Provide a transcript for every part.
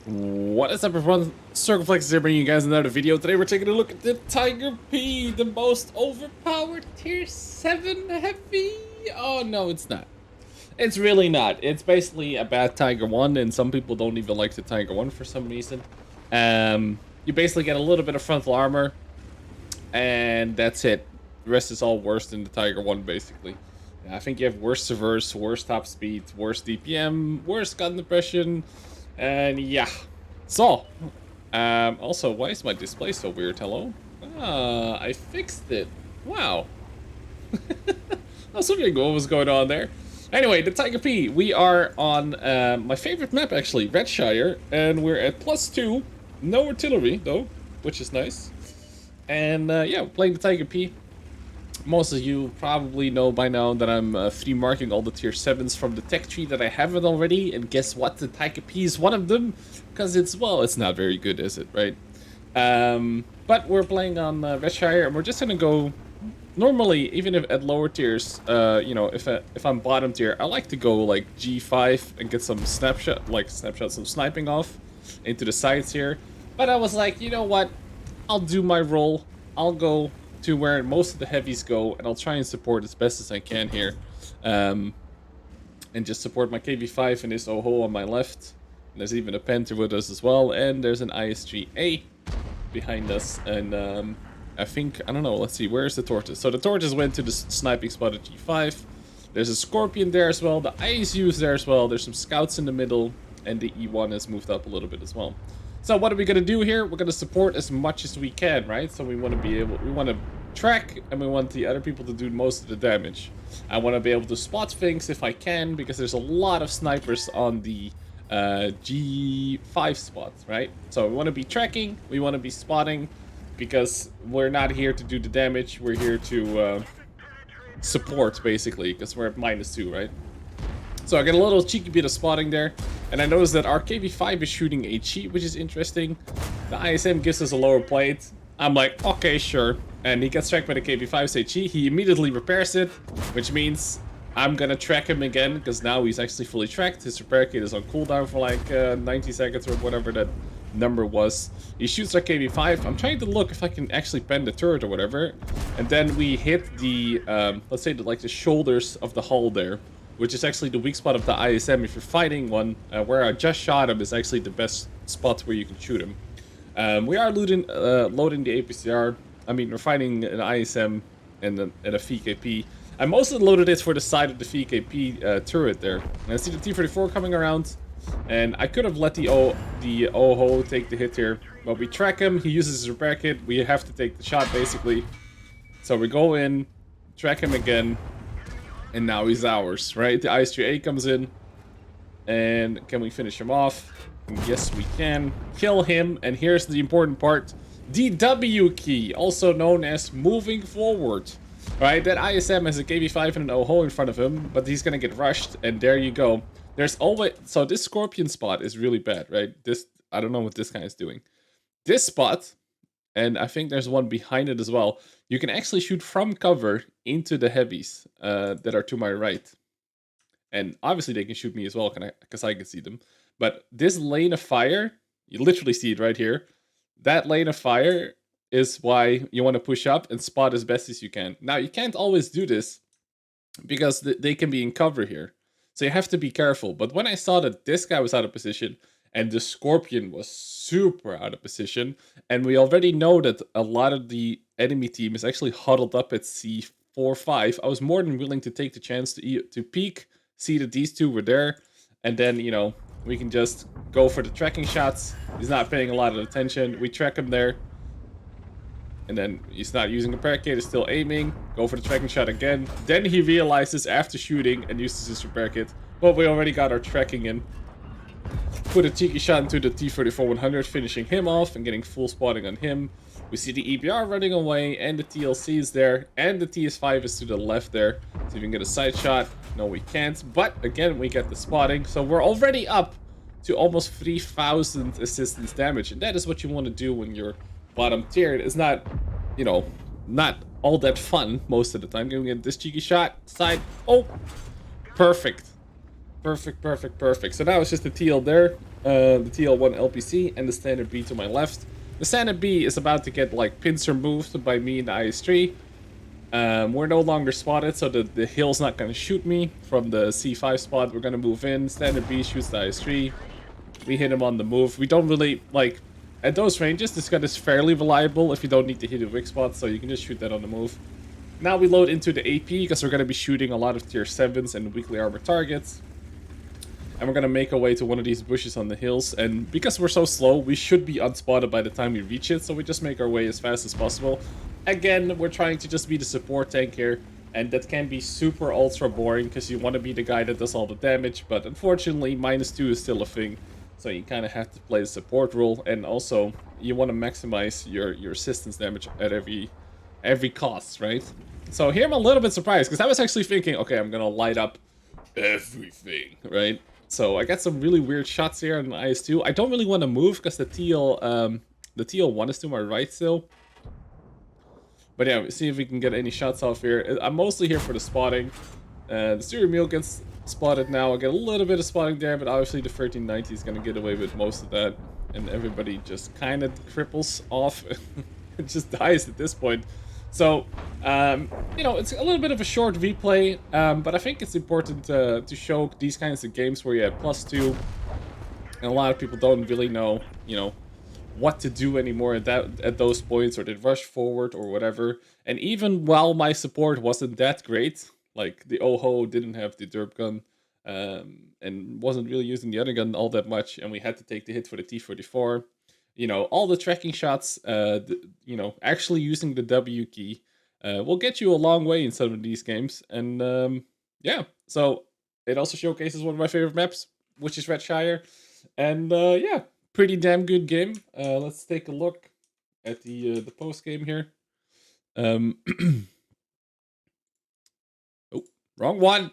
What is up, everyone? Circon here, bringing you guys another video. Today we're taking a look at the Tiger P, the most overpowered tier 7 heavy. Oh no, it's not. It's really not. It's basically a bad Tiger 1, and some people don't even like the Tiger 1 for some reason. You basically get a little bit of frontal armor, and that's it. The rest is all worse than the Tiger 1, basically. I think you have worse traverse, worse top speed, worse DPM, worse gun depression, and yeah. So, also, why is my display so weird? Hello? I fixed it. Wow. I was wondering what was going on there. Anyway, the Tiger P. We are on my favorite map, actually, Redshire, and we're at +2. No artillery, though, which is nice. And yeah, we're playing the Tiger P. Most of you probably know by now that I'm free marking all the tier 7s from the tech tree that I haven't already. And guess what? The Tiger P is one of them. Because it's, well, it's not very good, is it? Right? But we're playing on Redshire, and we're just going to go... Normally, even if at lower tiers, you know, if I'm bottom tier, I like to go like G5 and get some some sniping off into the sides here. But I was like, you know what? I'll do my role. I'll go to where most of the heavies go, and I'll try and support as best as I can here. And just support my KV5 and this OHO on my left. And there's even a Panther with us as well, and there's an IS-3A behind us, and I think, I don't know, let's see, where's the Tortoise? So the Tortoise went to the sniping spot at G5. There's a Scorpion there as well, the ISU is there as well, there's some scouts in the middle, and the E1 has moved up a little bit as well. So what are we gonna do here? We're gonna support as much as we can, right? So we want to track, and we want the other people to do most of the damage. I want to be able to spot things if I can, because there's a lot of snipers on the G5 spot, right? So we want to be tracking, we want to be spotting, because we're not here to do the damage, we're here to support, basically, because we're at -2, right? So I get a little cheeky bit of spotting there, and I noticed that our KV5 is shooting HE, which is interesting. The ISM gives us a lower plate. I'm like, okay, sure. And he gets tracked by the KV5's HE. He immediately repairs it, which means I'm gonna track him again, because now he's actually fully tracked. His repair kit is on cooldown for like 90 seconds or whatever that number was. He shoots our KV5. I'm trying to look if I can actually bend the turret or whatever. And then we hit the, let's say, the shoulders of the hull there, which is actually the weak spot of the ISM. If you're fighting one, where I just shot him is actually the best spot where you can shoot him. We are loading the APCR. I mean, we're fighting an ISM and a VKP. I mostly loaded it for the side of the VKP turret there. And I see the T-34 coming around, and I could have let the OHO take the hit here, but we track him. He uses his repair kit. We have to take the shot, basically. So we go in, track him again, and now he's ours, right? The IS-3A comes in, and can we finish him off? Yes, we can. Kill him, and here's the important part. The W key, also known as moving forward. Right, that ISM has a KV5 and an OHO in front of him, but he's gonna get rushed, and there you go. There's always... So this Scorpion spot is really bad, right? This... I don't know what this guy is doing. This spot, and I think there's one behind it as well, you can actually shoot from cover into the heavies that are to my right. And obviously they can shoot me as well, because I can see them. But this lane of fire, you literally see it right here. That lane of fire is why you want to push up and spot as best as you can. Now, you can't always do this because they can be in cover here. So you have to be careful. But when I saw that this guy was out of position and the Scorpion was super out of position, and we already know that a lot of the enemy team is actually huddled up at C4-5, I was more than willing to take the chance to peek, see that these two were there, and then, you know, we can just go for the tracking shots. He's not paying a lot of attention. We track him there. And then he's not using a repair kit, he's still aiming. Go for the tracking shot again. Then he realizes after shooting and uses his repair kit. Well, we already got our tracking in. Put a cheeky shot into the T-34-100, finishing him off and getting full spotting on him. We see the EBR running away, and the TLC is there, and the TS5 is to the left there. So if we can get a side shot. No, we can't. But again, we get the spotting. So we're already up to almost 3,000 assistance damage. And that is what you want to do when you're bottom tier. It's not, you know, not all that fun most of the time. Can we get this cheeky shot? Side. Oh, perfect. Perfect. So now it's just a TL there. the TL1 LPC, and the standard B to my left. The standard B is about to get like pincer moved by me in the IS-3. We're no longer spotted, so the hill's not going to shoot me from the C5 spot. We're going to move in. Standard B shoots the IS-3. We hit him on the move. We don't really, like, at those ranges, this gun is fairly reliable if you don't need to hit a weak spot, so you can just shoot that on the move. Now we load into the AP, because we're going to be shooting a lot of tier 7s and weakly armored targets. And we're going to make our way to one of these bushes on the hills. And because we're so slow, we should be unspotted by the time we reach it, so we just make our way as fast as possible. Again, we're trying to just be the support tank here, and that can be super ultra boring, because you want to be the guy that does all the damage, but unfortunately, -2 is still a thing. So you kind of have to play the support role, and also you want to maximize your assistance damage at every cost, right? So here I'm a little bit surprised, because I was actually thinking, okay, I'm gonna light up everything, right? So I got some really weird shots here on the IS-2. I don't really want to move because the TL1 is to my right still. But yeah, see if we can get any shots off here. I'm mostly here for the spotting. The steering wheel gets spotted now. I get a little bit of spotting there, but obviously the 1390 is going to get away with most of that. And everybody just kind of cripples off. It just dies at this point. So, you know, it's a little bit of a short replay, but I think it's important to show these kinds of games where you have +2. And a lot of people don't really know, you know, what to do anymore at those points, or they rush forward or whatever. And even while my support wasn't that great, like the OHO didn't have the derp gun, and wasn't really using the other gun all that much, and we had to take the hit for the T-44. You know, all the tracking shots, you know, actually using the W key will get you a long way in some of these games. And yeah, so it also showcases one of my favorite maps, which is Redshire. And yeah, pretty damn good game. Let's take a look at the post game here. Oh, wrong one,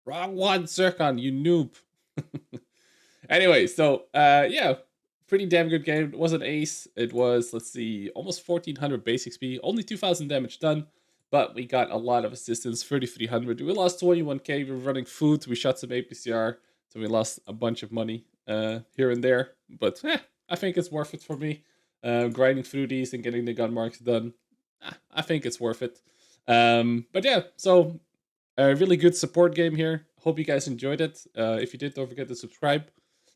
Circon, you noob. Anyway, so yeah, pretty damn good game. It was an ace. It was, let's see, almost 1400 base XP, only 2000 damage done, but we got a lot of assistance, 3300. We lost 21k. We were running food. We shot some APCR, so we lost a bunch of money here and there, but I think it's worth it for me. Grinding through these and getting the gun marks done, I think it's worth it. But yeah, so a really good support game here. Hope you guys enjoyed it. If you did, don't forget to subscribe.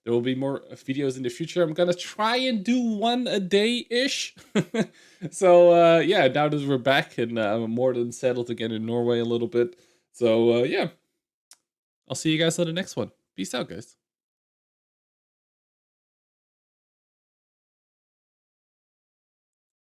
There will be more videos in the future. I'm gonna try and do one a day-ish. So yeah, now that we're back and I'm more than settled again in Norway a little bit. So yeah, I'll see you guys on the next one. Peace out, guys.